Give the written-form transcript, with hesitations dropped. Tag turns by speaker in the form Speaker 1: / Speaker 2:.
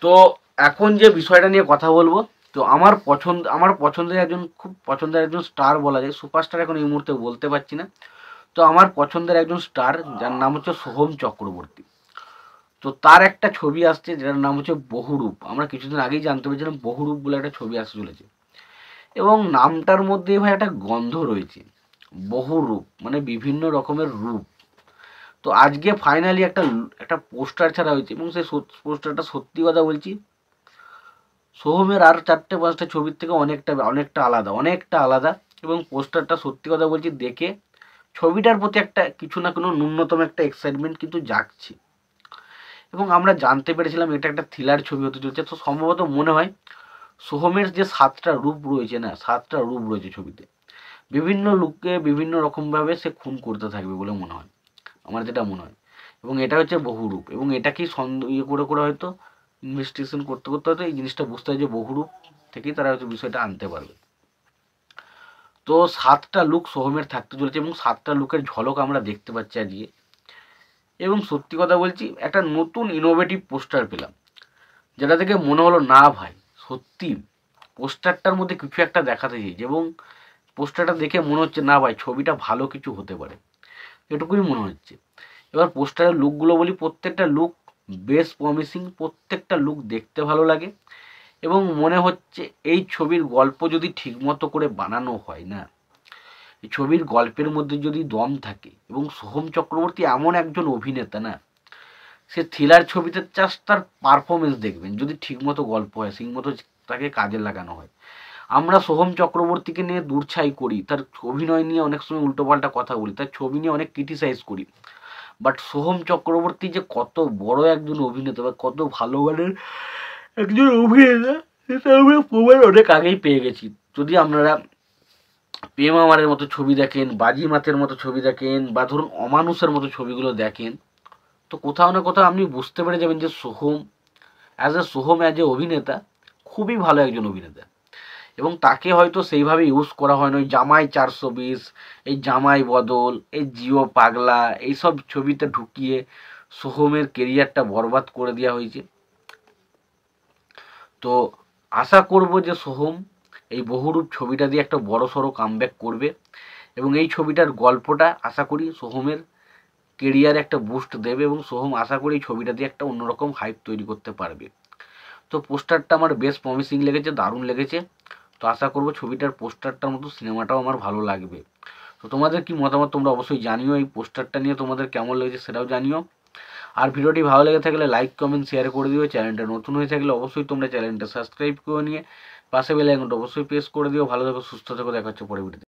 Speaker 1: তো এখন যে বিষয়টা নিয়ে কথা বলবো, তো আমার পছন্দের একজন, খুব পছন্দের একজন স্টার বলা যায়, সুপারস্টার এখন এই মুহূর্তে বলতে পারছি না। তো আমার পছন্দের একজন স্টার যার নাম হচ্ছে সোহম চক্রবর্তী। তো তার একটা ছবি আসছে যেটার নাম হচ্ছে বহুরূপ। আমরা কিছুদিন আগেই জানতে পেরেছিলাম বহুরূপ বলে একটা ছবি আসতে চলেছে, এবং নামটার মধ্যে ভাই একটা গন্ধ রয়েছে। বহুরূপ মানে বিভিন্ন রকমের রূপ। তো আজকে ফাইনালি একটা একটা পোস্টার ছাড়া হয়েছে, এবং সেই পোস্টারটা সত্যি কথা বলছি সোহমের আর 4-5টা ছবির থেকে অনেকটা আলাদা। এবং পোস্টারটা সত্যি কথা বলছি দেখে ছবিটার প্রতি একটা কিছু না কোনো ন্যূনতম একটা এক্সাইটমেন্ট কিন্তু জাগছে। এবং আমরা জানতে পেরেছিলাম এটা একটা থ্রিলার ছবি হতে চলছে। তো সম্ভবত মনে হয় সোহমের যে 7টা রূপ রয়েছে না, 7টা রূপ রয়েছে ছবিতে, বিভিন্ন লুকে বিভিন্ন রকমভাবে সে খুন করতে থাকবে বলে মনে হয়, আমার যেটা মনে হয়। এবং এটা হচ্ছে বহুরূপ, এবং এটাকেই ইয়ে করে করে হয়তো ইনভেস্টিগেশন করতে করতে হয়তো এই জিনিসটা বুঝতে হয় যে বহুরূপ থেকেই তারা হয়তো বিষয়টা আনতে পারবে। তো 7টা লুক সোহমের থাকতে চলেছে, এবং 7টা লুকের ঝলক আমরা দেখতে পাচ্ছি আজকে। এবং সত্যি কথা বলছি একটা নতুন ইনোভেটিভ পোস্টার পেলাম, যেটা থেকে মনে হলো না ভাই সত্যি পোস্টারটার মধ্যে কিছু একটা দেখাতে চেয়েছে, এবং পোস্টারটা দেখে মনে হচ্ছে না ভাই ছবিটা ভালো কিছু হতে পারে, এটুকুই মনে হচ্ছে। এবার পোস্টারের লুকগুলো বলি, প্রত্যেকটা লুক বেশ প্রমিসিং, প্রত্যেকটা লুক দেখতে ভালো লাগে। এবং মনে হচ্ছে এই ছবির গল্প যদি ঠিকমতো করে বানানো হয় না, এই ছবির গল্পের মধ্যে যদি দম থাকে, এবং সোহম চক্রবর্তী এমন একজন অভিনেতা না, সে থ্রিলার ছবিতে জাস্ট তার পারফরমেন্স দেখবেন, যদি ঠিকমতো গল্প হয়, ঠিকমতো তাকে কাজে লাগানো হয়। আমরা সোহম চক্রবর্তীকে নিয়ে দূরছাই করি, তার অভিনয় নিয়ে অনেক সময় উল্টোপাল্টা কথা বলি, তার ছবি নিয়ে অনেক ক্রিটিসাইজ করি, বাট সোহম চক্রবর্তী যে কত বড় একজন অভিনেতা বা কত ভালো মানের একজন অভিনেতা সেটা আমরা প্রমাণ অনেক আগেই পেয়ে গেছি। যদি আপনারা প্রেম আমারের মতো ছবি দেখেন, বাজিমাতের মতো ছবি দেখেন, বা ধরুন অমানুষের মতো ছবিগুলো দেখেন, তো কোথাও না কোথাও আপনি বুঝতে পেরে যাবেন যে সোহম অ্যাজ এ অভিনেতা খুবই ভালো একজন অভিনেতা। এবং তাকে হয়তো সেইভাবে ইউজ করা হয় না, ওই জামাই 420, এই জামাই বদল, এই জিও পাগলা, এইসব ছবিতে ঢুকিয়ে সোহমের কেরিয়ারটা বরবাদ করে দেওয়া হয়েছে। তো আশা করব যে সোহম এই বহুরূপ ছবিটা দিয়ে একটা বড় সড়ো কামব্যাক করবে, এবং এই ছবিটার গল্পটা আশা করি সোহমের কেরিয়ারে একটা বুস্ট দেবে, এবং সোহম আশা করি এই ছবিটা দিয়ে একটা অন্যরকম হাইপ তৈরি করতে পারবে। তো পোস্টারটা আমার বেশ প্রমিসিং লেগেছে, দারুণ লেগেছে। তো আশা করব ছবিটার পোস্টারটার মতো সিনেমাটাও আমার ভালো লাগবে। তো তোমাদের কি মতামত তোমরা অবশ্যই জানিও, এই পোস্টারটা নিয়ে তোমাদের কেমন লেগেছে সেটাও জানিও। আর ভিডিওটি ভালো লেগে থাকলে লাইক কমেন্ট শেয়ার করে দিও। চ্যানেলটা নতুন হয়ে থাকলে অবশ্যই তোমরা চ্যানেলটা সাবস্ক্রাইব করে নিয়ে পাশে বেল আইকনটা অবশ্যই প্রেস করে দিও। ভালো থেকো, সুস্থ থেকো, দেখা হচ্ছে পরে ভিডিওতে।